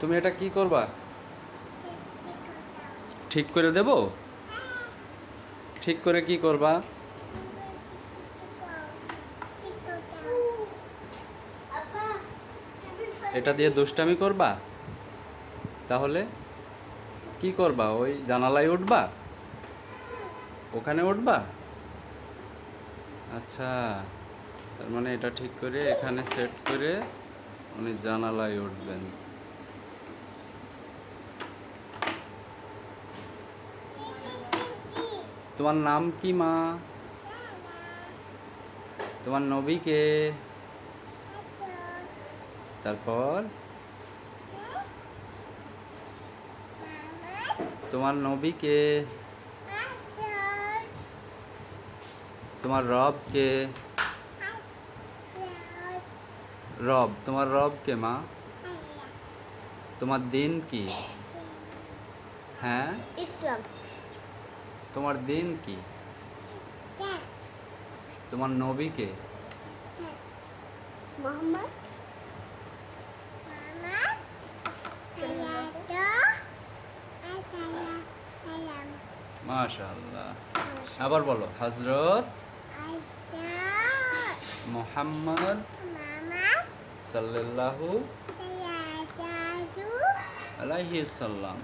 তুমি এটা কি করবা? ঠিক করে দেব? ঠিক করে কি করবা? এটা দিয়ে দুষ্টামি করবা? তাহলে কি করবা? ওই জানালায় উঠবা? ওখানে উঠবা? আচ্ছা, তার মানে এটা ঠিক করে এখানে সেট করে উনি জানালায় উঠবেন। তোমার নাম কি মা? তোমার নবী কে? তারপর তোমার নবী কে? তোমার রব কে? রব, তোমার রব কে মা? তোমার দিন কি? হ্যাঁ, ইসলাম। তোমার দিন কি? তোমার নবী কে? মোহাম্মদ মাশাআল্লাহ। আবার বলো, হযরত মুহাম্মদ সাল্লাল্লাহু আলাইহি সাল্লাম।